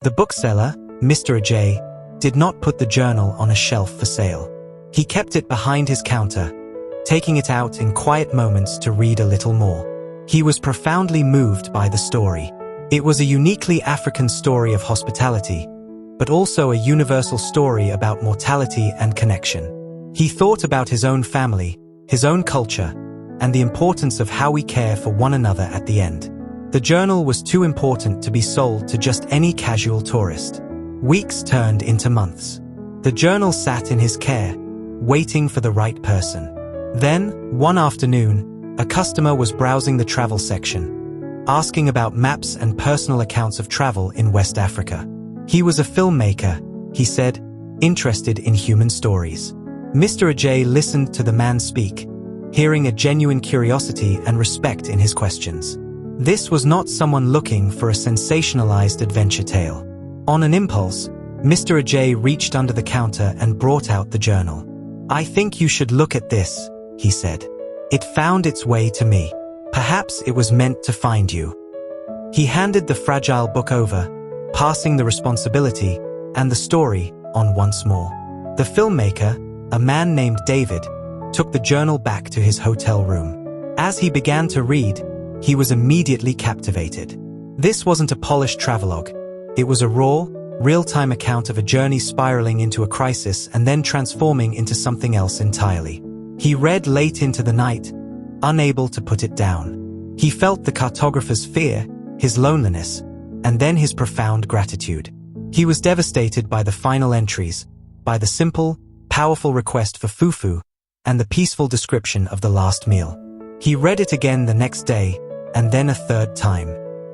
The bookseller, Mr. Ajay, did not put the journal on a shelf for sale. He kept it behind his counter, taking it out in quiet moments to read a little more. He was profoundly moved by the story. It was a uniquely African story of hospitality, but also a universal story about mortality and connection. He thought about his own family, his own culture, and the importance of how we care for one another at the end. The journal was too important to be sold to just any casual tourist. Weeks turned into months. The journal sat in his care, waiting for the right person. Then, one afternoon, a customer was browsing the travel section, asking about maps and personal accounts of travel in West Africa. He was a filmmaker, he said, interested in human stories. Mr. Ajay listened to the man speak, hearing a genuine curiosity and respect in his questions. This was not someone looking for a sensationalized adventure tale. On an impulse, Mr. Ajay reached under the counter and brought out the journal. "I think you should look at this," he said. "It found its way to me. Perhaps it was meant to find you." He handed the fragile book over, passing the responsibility and the story on once more. The filmmaker, a man named David, took the journal back to his hotel room. As he began to read, he was immediately captivated. This wasn't a polished travelogue. It was a raw, real-time account of a journey spiraling into a crisis and then transforming into something else entirely. He read late into the night, unable to put it down. He felt the cartographer's fear, his loneliness, and then his profound gratitude. He was devastated by the final entries, by the simple, powerful request for fufu, and the peaceful description of the last meal. He read it again the next day, and then a third time.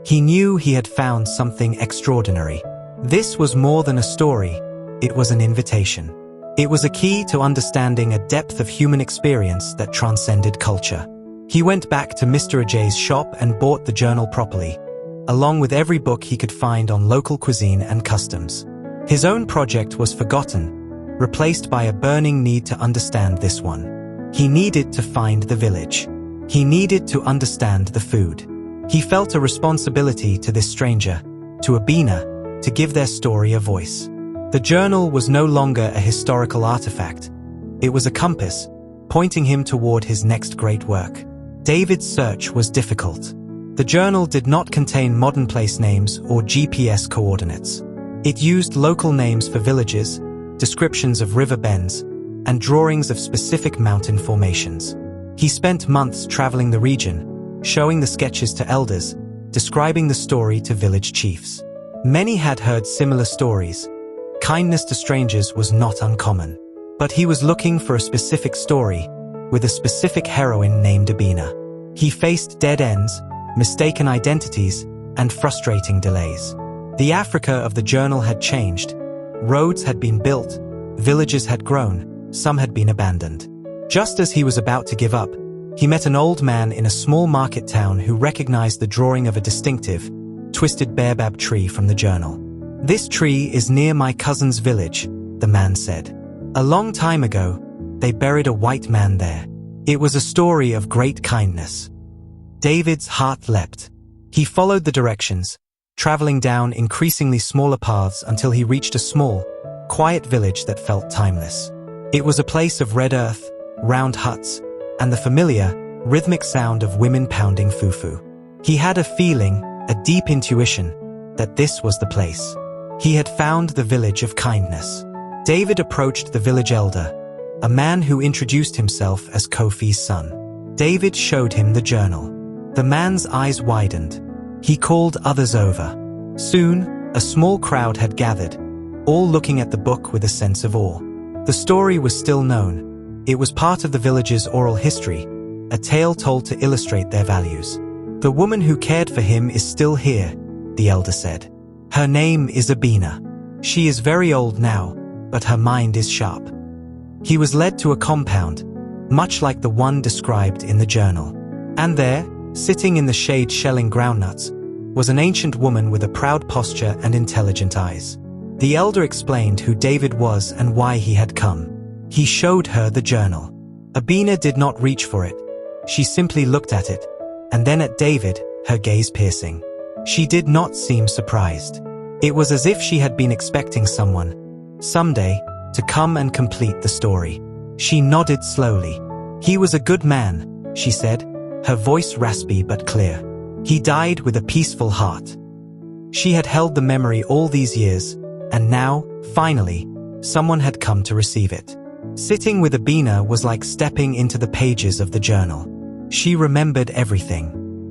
He knew he had found something extraordinary. This was more than a story, it was an invitation. It was a key to understanding a depth of human experience that transcended culture. He went back to Mr. Ajay's shop and bought the journal properly, along with every book he could find on local cuisine and customs. His own project was forgotten, replaced by a burning need to understand this one. He needed to find the village. He needed to understand the food. He felt a responsibility to this stranger, to Abena, to give their story a voice. The journal was no longer a historical artifact. It was a compass, pointing him toward his next great work. David's search was difficult. The journal did not contain modern place names or GPS coordinates. It used local names for villages, descriptions of river bends, and drawings of specific mountain formations. He spent months traveling the region, showing the sketches to elders, describing the story to village chiefs. Many had heard similar stories. Kindness to strangers was not uncommon. But he was looking for a specific story, with a specific heroine named Abena. He faced dead ends, mistaken identities, and frustrating delays. The Africa of the journal had changed. Roads had been built, villages had grown, some had been abandoned. Just as he was about to give up, he met an old man in a small market town who recognized the drawing of a distinctive, twisted baobab tree from the journal. "This tree is near my cousin's village," the man said. "A long time ago, they buried a white man there. It was a story of great kindness." David's heart leapt. He followed the directions, traveling down increasingly smaller paths until he reached a small, quiet village that felt timeless. It was a place of red earth, round huts, and the familiar, rhythmic sound of women pounding fufu. He had a feeling, a deep intuition, that this was the place. He had found the village of kindness. David approached the village elder, a man who introduced himself as Kofi's son. David showed him the journal. The man's eyes widened. He called others over. Soon, a small crowd had gathered, all looking at the book with a sense of awe. The story was still known. It was part of the village's oral history, a tale told to illustrate their values. "The woman who cared for him is still here," the elder said. "Her name is Abena. She is very old now, but her mind is sharp." He was led to a compound, much like the one described in the journal. And there, sitting in the shade shelling groundnuts, was an ancient woman with a proud posture and intelligent eyes. The elder explained who David was and why he had come. He showed her the journal. Abena did not reach for it. She simply looked at it, and then at David, her gaze piercing. She did not seem surprised. It was as if she had been expecting someone, someday, to come and complete the story. She nodded slowly. "He was a good man," she said, her voice raspy but clear. "He died with a peaceful heart." She had held the memory all these years, and now, finally, someone had come to receive it. Sitting with Abena was like stepping into the pages of the journal. She remembered everything.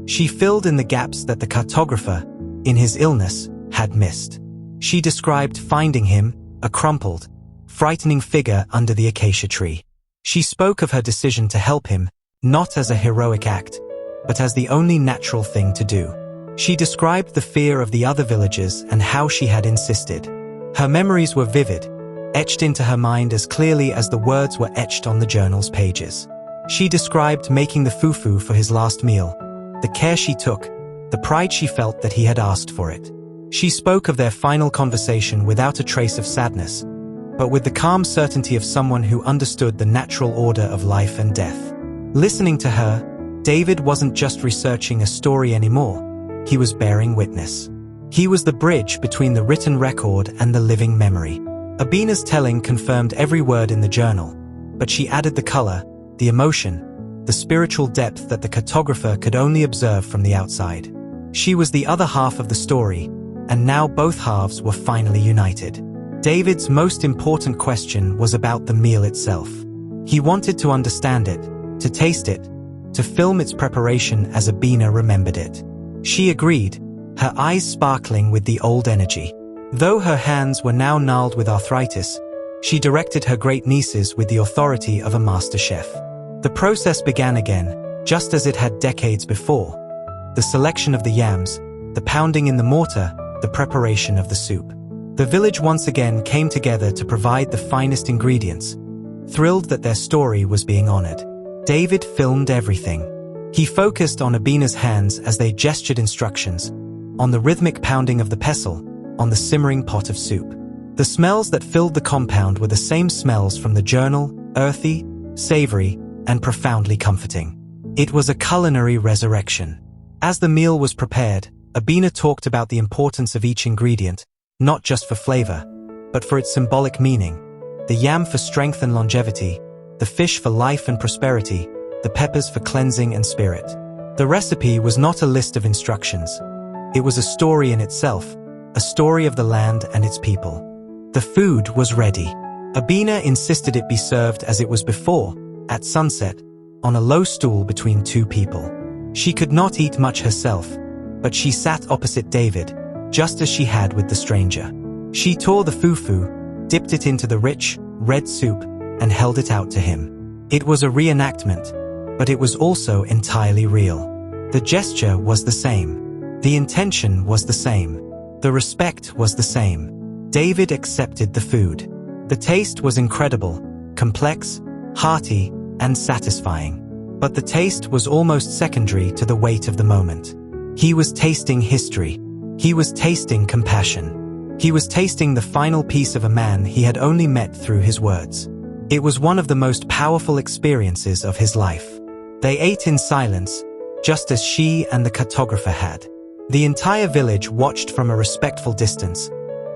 She filled in the gaps that the cartographer, in his illness, had missed. She described finding him, a crumpled, frightening figure under the acacia tree. She spoke of her decision to help him, not as a heroic act, but as the only natural thing to do. She described the fear of the other villagers and how she had insisted. Her memories were vivid, etched into her mind as clearly as the words were etched on the journal's pages. She described making the fufu for his last meal, the care she took, the pride she felt that he had asked for it. She spoke of their final conversation without a trace of sadness, but with the calm certainty of someone who understood the natural order of life and death. Listening to her, David wasn't just researching a story anymore, he was bearing witness. He was the bridge between the written record and the living memory. Abena's telling confirmed every word in the journal, but she added the color, the emotion, the spiritual depth that the cartographer could only observe from the outside. She was the other half of the story, and now both halves were finally united. David's most important question was about the meal itself. He wanted to understand it, to taste it, to film its preparation as Abena remembered it. She agreed, her eyes sparkling with the old energy. Though her hands were now gnarled with arthritis, she directed her great nieces with the authority of a master chef. The process began again, just as it had decades before. The selection of the yams, the pounding in the mortar, the preparation of the soup. The village once again came together to provide the finest ingredients, thrilled that their story was being honored. David filmed everything. He focused on Abena's hands as they gestured instructions, on the rhythmic pounding of the pestle, on the simmering pot of soup. The smells that filled the compound were the same smells from the journal, earthy, savory, and profoundly comforting. It was a culinary resurrection. As the meal was prepared, Abena talked about the importance of each ingredient, not just for flavor, but for its symbolic meaning. The yam for strength and longevity, the fish for life and prosperity, the peppers for cleansing and spirit. The recipe was not a list of instructions. It was a story in itself, a story of the land and its people. The food was ready. Abena insisted it be served as it was before, at sunset, on a low stool between two people. She could not eat much herself, but she sat opposite David, just as she had with the stranger. She tore the fufu, dipped it into the rich, red soup, and held it out to him. It was a reenactment, but it was also entirely real. The gesture was the same. The intention was the same. The respect was the same. David accepted the food. The taste was incredible, complex, hearty, and satisfying. But the taste was almost secondary to the weight of the moment. He was tasting history. He was tasting compassion. He was tasting the final piece of a man he had only met through his words. It was one of the most powerful experiences of his life. They ate in silence, just as she and the cartographer had. The entire village watched from a respectful distance,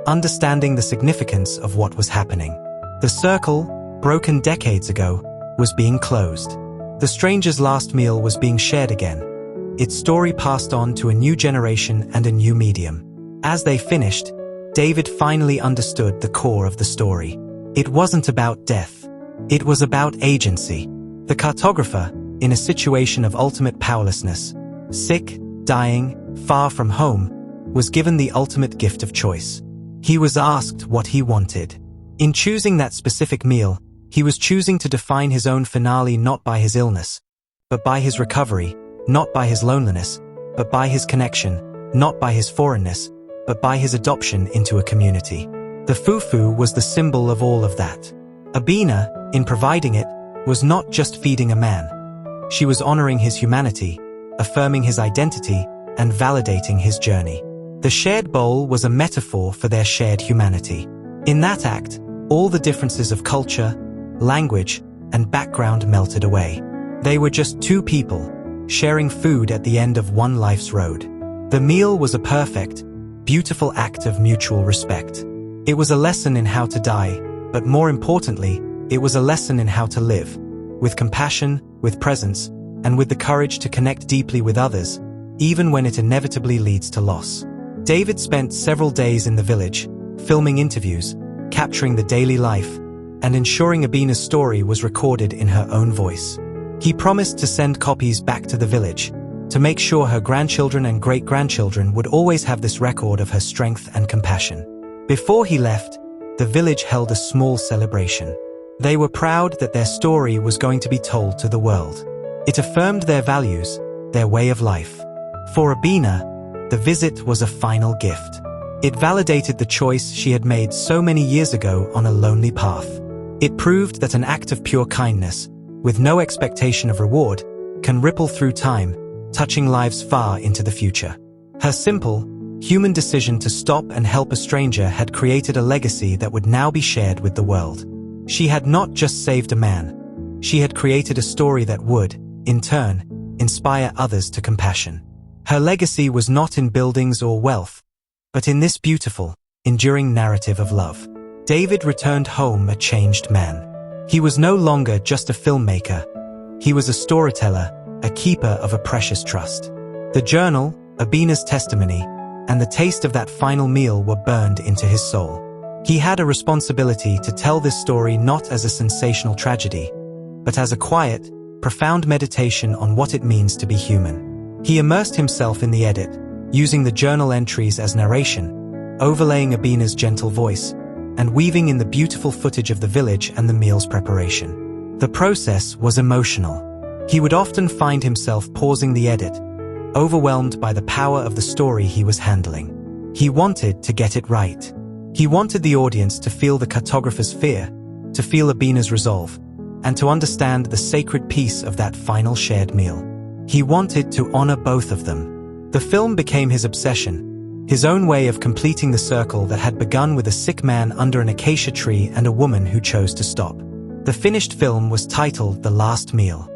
understanding the significance of what was happening. The circle, broken decades ago, was being closed. The stranger's last meal was being shared again, its story passed on to a new generation and a new medium. As they finished, David finally understood the core of the story. It wasn't about death. It was about agency. The cartographer, in a situation of ultimate powerlessness, sick, dying, far from home, was given the ultimate gift of choice. He was asked what he wanted. In choosing that specific meal, he was choosing to define his own finale not by his illness, but by his recovery, not by his loneliness, but by his connection, not by his foreignness, but by his adoption into a community. The fufu was the symbol of all of that. Abena, in providing it, was not just feeding a man. She was honoring his humanity, affirming his identity, and validating his journey. The shared bowl was a metaphor for their shared humanity. In that act, all the differences of culture, language, and background melted away. They were just two people, sharing food at the end of one life's road. The meal was a perfect, beautiful act of mutual respect. It was a lesson in how to die, but more importantly, it was a lesson in how to live, with compassion, with presence, and with the courage to connect deeply with others, even when it inevitably leads to loss. David spent several days in the village, filming interviews, capturing the daily life, and ensuring Abena's story was recorded in her own voice. He promised to send copies back to the village, to make sure her grandchildren and great-grandchildren would always have this record of her strength and compassion. Before he left, the village held a small celebration. They were proud that their story was going to be told to the world. It affirmed their values, their way of life. For Abena, the visit was a final gift. It validated the choice she had made so many years ago on a lonely path. It proved that an act of pure kindness, with no expectation of reward, can ripple through time, touching lives far into the future. Her simple, human decision to stop and help a stranger had created a legacy that would now be shared with the world. She had not just saved a man. She had created a story that would, in turn, inspire others to compassion. Her legacy was not in buildings or wealth, but in this beautiful, enduring narrative of love. David returned home a changed man. He was no longer just a filmmaker. He was a storyteller, a keeper of a precious trust. The journal, Abena's testimony, and the taste of that final meal were burned into his soul. He had a responsibility to tell this story not as a sensational tragedy, but as a quiet, profound meditation on what it means to be human. He immersed himself in the edit, using the journal entries as narration, overlaying Abena's gentle voice, and weaving in the beautiful footage of the village and the meal's preparation. The process was emotional. He would often find himself pausing the edit, overwhelmed by the power of the story he was handling. He wanted to get it right. He wanted the audience to feel the cartographer's fear, to feel Abena's resolve, and to understand the sacred peace of that final shared meal. He wanted to honor both of them. The film became his obsession, his own way of completing the circle that had begun with a sick man under an acacia tree and a woman who chose to stop. The finished film was titled The Last Meal.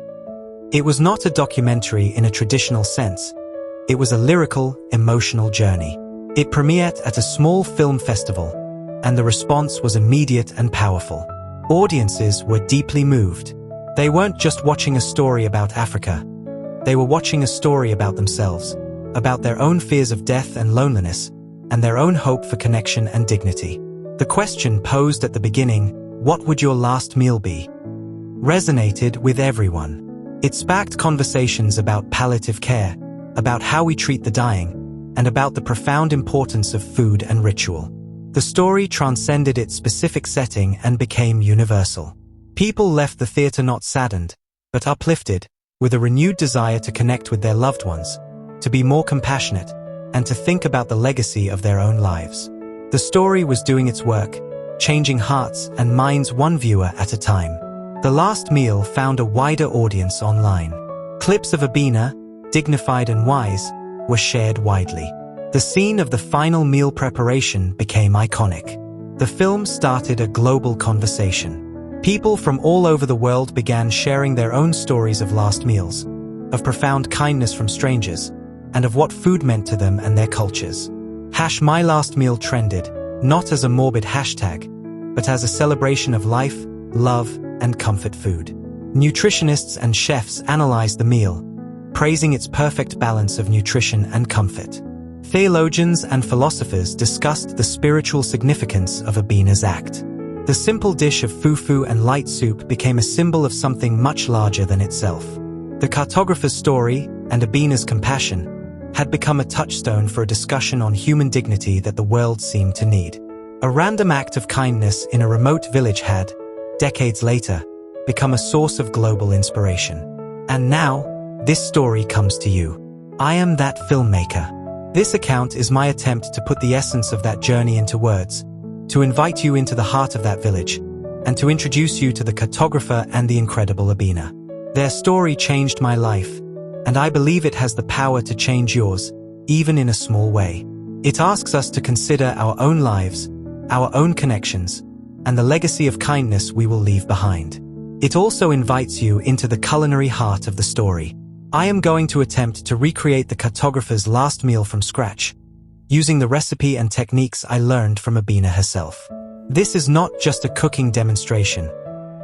It was not a documentary in a traditional sense. It was a lyrical, emotional journey. It premiered at a small film festival, and the response was immediate and powerful. Audiences were deeply moved. They weren't just watching a story about Africa. They were watching a story about themselves, about their own fears of death and loneliness, and their own hope for connection and dignity. The question posed at the beginning, "What would your last meal be?" resonated with everyone. It sparked conversations about palliative care, about how we treat the dying, and about the profound importance of food and ritual. The story transcended its specific setting and became universal. People left the theater not saddened, but uplifted, with a renewed desire to connect with their loved ones, to be more compassionate, and to think about the legacy of their own lives. The story was doing its work, changing hearts and minds one viewer at a time. The Last Meal found a wider audience online. Clips of Abena, dignified and wise, were shared widely. The scene of the final meal preparation became iconic. The film started a global conversation. People from all over the world began sharing their own stories of last meals, of profound kindness from strangers, and of what food meant to them and their cultures. #MyLastMeal trended, not as a morbid hashtag, but as a celebration of life, love, and comfort food. Nutritionists and chefs analyzed the meal, praising its perfect balance of nutrition and comfort. Theologians and philosophers discussed the spiritual significance of Abena's act. The simple dish of fufu and light soup became a symbol of something much larger than itself. The cartographer's story, and Abena's compassion, had become a touchstone for a discussion on human dignity that the world seemed to need. A random act of kindness in a remote village had, decades later, become a source of global inspiration. And now, this story comes to you. I am that filmmaker. This account is my attempt to put the essence of that journey into words, to invite you into the heart of that village, and to introduce you to the cartographer and the incredible Abena. Their story changed my life, and I believe it has the power to change yours, even in a small way. It asks us to consider our own lives, our own connections, and the legacy of kindness we will leave behind. It also invites you into the culinary heart of the story. I am going to attempt to recreate the cartographer's last meal from scratch, using the recipe and techniques I learned from Abena herself. This is not just a cooking demonstration.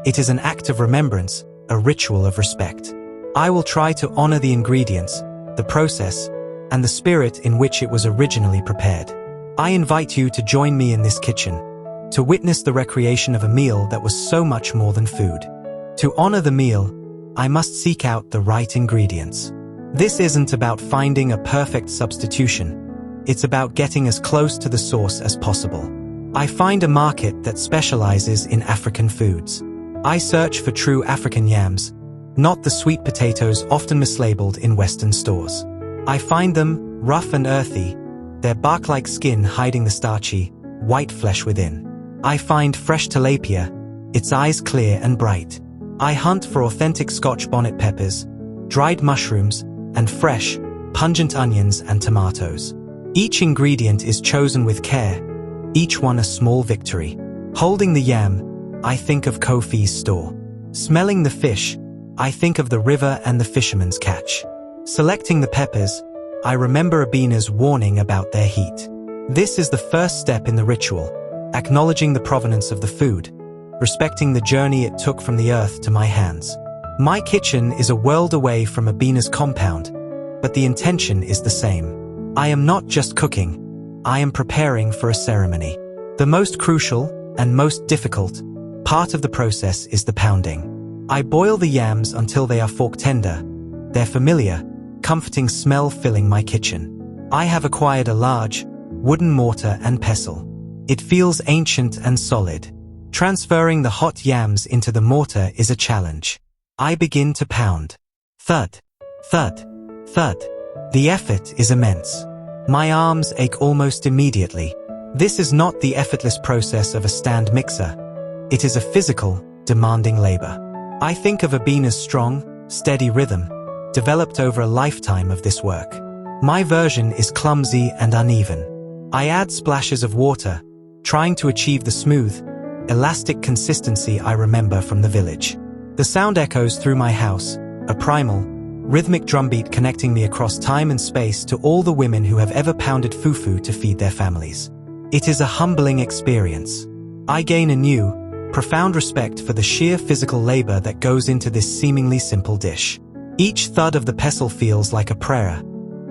It is an act of remembrance, a ritual of respect. I will try to honor the ingredients, the process, and the spirit in which it was originally prepared. I invite you to join me in this kitchen, to witness the recreation of a meal that was so much more than food. To honor the meal, I must seek out the right ingredients. This isn't about finding a perfect substitution. It's about getting as close to the source as possible. I find a market that specializes in African foods. I search for true African yams, not the sweet potatoes often mislabeled in Western stores. I find them rough and earthy, their bark-like skin hiding the starchy, white flesh within. I find fresh tilapia, its eyes clear and bright. I hunt for authentic Scotch bonnet peppers, dried mushrooms, and fresh, pungent onions and tomatoes. Each ingredient is chosen with care, each one a small victory. Holding the yam, I think of Kofi's store. Smelling the fish, I think of the river and the fisherman's catch. Selecting the peppers, I remember Abena's warning about their heat. This is the first step in the ritual, acknowledging the provenance of the food, respecting the journey it took from the earth to my hands. My kitchen is a world away from Abena's compound, but the intention is the same. I am not just cooking, I am preparing for a ceremony. The most crucial and most difficult part of the process is the pounding. I boil the yams until they are fork tender, their familiar, comforting smell filling my kitchen. I have acquired a large, wooden mortar and pestle. It feels ancient and solid. Transferring the hot yams into the mortar is a challenge. I begin to pound. Thud, thud, thud. The effort is immense. My arms ache almost immediately. This is not the effortless process of a stand mixer. It is a physical, demanding labor. I think of Abena's strong, steady rhythm, developed over a lifetime of this work. My version is clumsy and uneven. I add splashes of water, trying to achieve the smooth, elastic consistency I remember from the village. The sound echoes through my house, a primal, rhythmic drumbeat connecting me across time and space to all the women who have ever pounded fufu to feed their families. It is a humbling experience. I gain a new, profound respect for the sheer physical labor that goes into this seemingly simple dish. Each thud of the pestle feels like a prayer,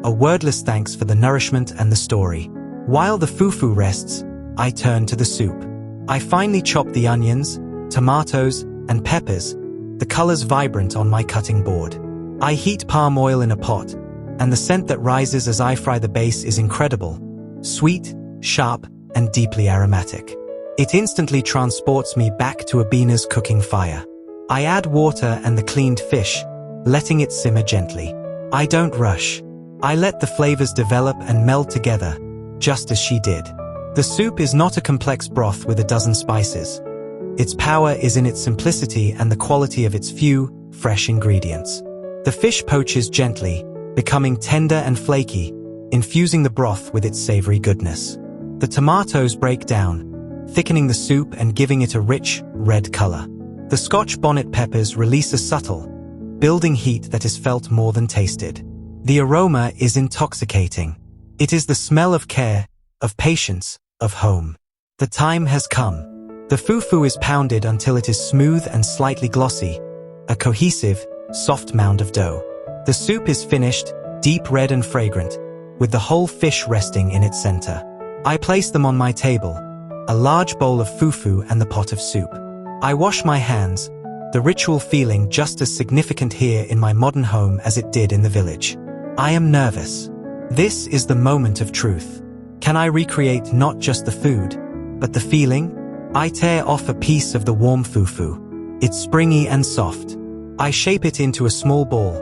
a wordless thanks for the nourishment and the story. While the fufu rests, I turn to the soup. I finely chop the onions, tomatoes, and peppers, the colors vibrant on my cutting board. I heat palm oil in a pot, and the scent that rises as I fry the base is incredible, sweet, sharp, and deeply aromatic. It instantly transports me back to Abena's cooking fire. I add water and the cleaned fish, letting it simmer gently. I don't rush. I let the flavors develop and meld together, just as she did. The soup is not a complex broth with a dozen spices. Its power is in its simplicity and the quality of its few, fresh ingredients. The fish poaches gently, becoming tender and flaky, infusing the broth with its savory goodness. The tomatoes break down, thickening the soup and giving it a rich, red color. The Scotch bonnet peppers release a subtle, building heat that is felt more than tasted. The aroma is intoxicating. It is the smell of care, of patience, of home. The time has come. The fufu is pounded until it is smooth and slightly glossy, a cohesive, soft mound of dough. The soup is finished, deep red and fragrant, with the whole fish resting in its center. I place them on my table, a large bowl of fufu and the pot of soup. I wash my hands, the ritual feeling just as significant here in my modern home as it did in the village. I am nervous. This is the moment of truth. Can I recreate not just the food, but the feeling? I tear off a piece of the warm fufu. It's springy and soft. I shape it into a small ball,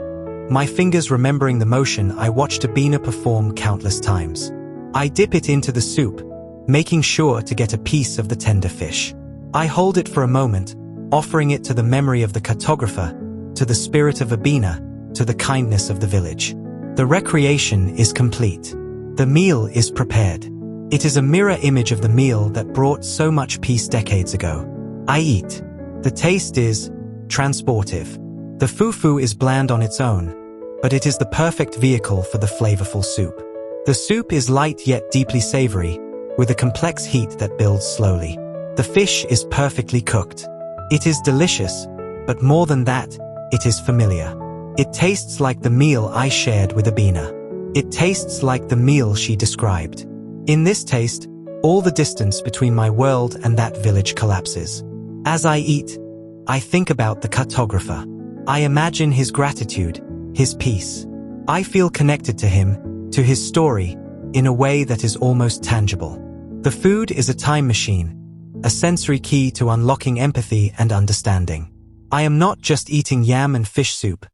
my fingers remembering the motion I watched Abena perform countless times. I dip it into the soup, making sure to get a piece of the tender fish. I hold it for a moment, offering it to the memory of the cartographer, to the spirit of Abena, to the kindness of the village. The recreation is complete. The meal is prepared. It is a mirror image of the meal that brought so much peace decades ago. I eat. The taste is transportive. The fufu is bland on its own, but it is the perfect vehicle for the flavorful soup. The soup is light yet deeply savory, with a complex heat that builds slowly. The fish is perfectly cooked. It is delicious, but more than that, it is familiar. It tastes like the meal I shared with Abena. It tastes like the meal she described. In this taste, all the distance between my world and that village collapses. As I eat, I think about the cartographer. I imagine his gratitude, his peace. I feel connected to him, to his story, in a way that is almost tangible. The food is a time machine, a sensory key to unlocking empathy and understanding. I am not just eating yam and fish soup.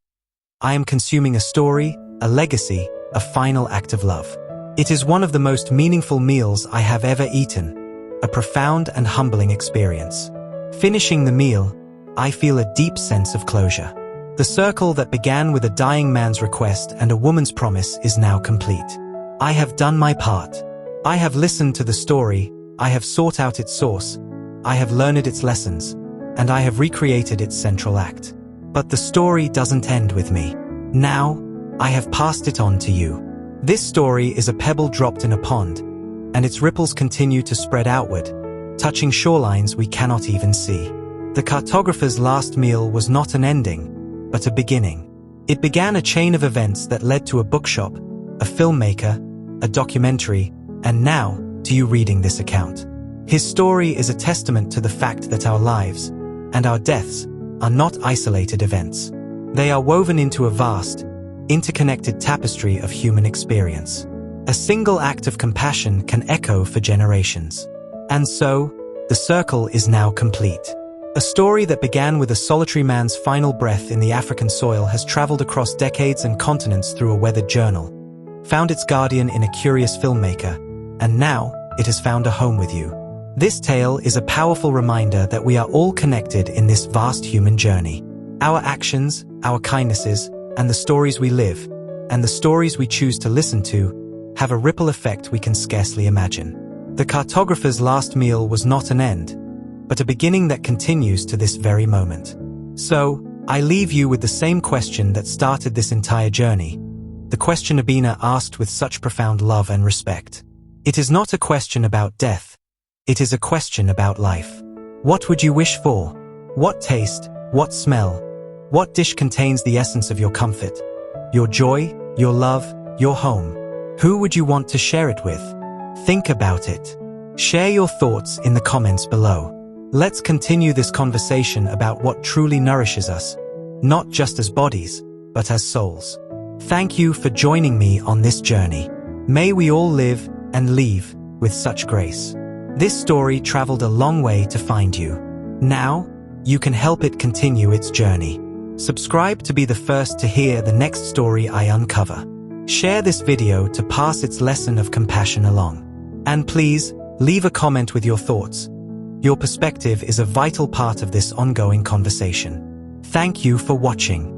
I am consuming a story, a legacy, a final act of love. It is one of the most meaningful meals I have ever eaten, a profound and humbling experience. Finishing the meal, I feel a deep sense of closure. The circle that began with a dying man's request and a woman's promise is now complete. I have done my part. I have listened to the story, I have sought out its source, I have learned its lessons, and I have recreated its central act. But the story doesn't end with me. Now, I have passed it on to you. This story is a pebble dropped in a pond, and its ripples continue to spread outward, touching shorelines we cannot even see. The cartographer's last meal was not an ending, but a beginning. It began a chain of events that led to a bookshop, a filmmaker, a documentary, and now, to you reading this account. His story is a testament to the fact that our lives, and our deaths, are not isolated events. They are woven into a vast, interconnected tapestry of human experience. A single act of compassion can echo for generations. And so, the circle is now complete. A story that began with a solitary man's final breath in the African soil has traveled across decades and continents through a weathered journal, found its guardian in a curious filmmaker, and now it has found a home with you. This tale is a powerful reminder that we are all connected in this vast human journey. Our actions, our kindnesses, and the stories we live, and the stories we choose to listen to, have a ripple effect we can scarcely imagine. The cartographer's last meal was not an end, but a beginning that continues to this very moment. So, I leave you with the same question that started this entire journey, the question Abena asked with such profound love and respect. It is not a question about death, it is a question about life. What would you wish for? What taste, what smell, what dish contains the essence of your comfort, your joy, your love, your home? Who would you want to share it with? Think about it. Share your thoughts in the comments below. Let's continue this conversation about what truly nourishes us, not just as bodies, but as souls. Thank you for joining me on this journey. May we all live and leave with such grace. This story traveled a long way to find you. Now, you can help it continue its journey. Subscribe to be the first to hear the next story I uncover. Share this video to pass its lesson of compassion along. And please, leave a comment with your thoughts. Your perspective is a vital part of this ongoing conversation. Thank you for watching.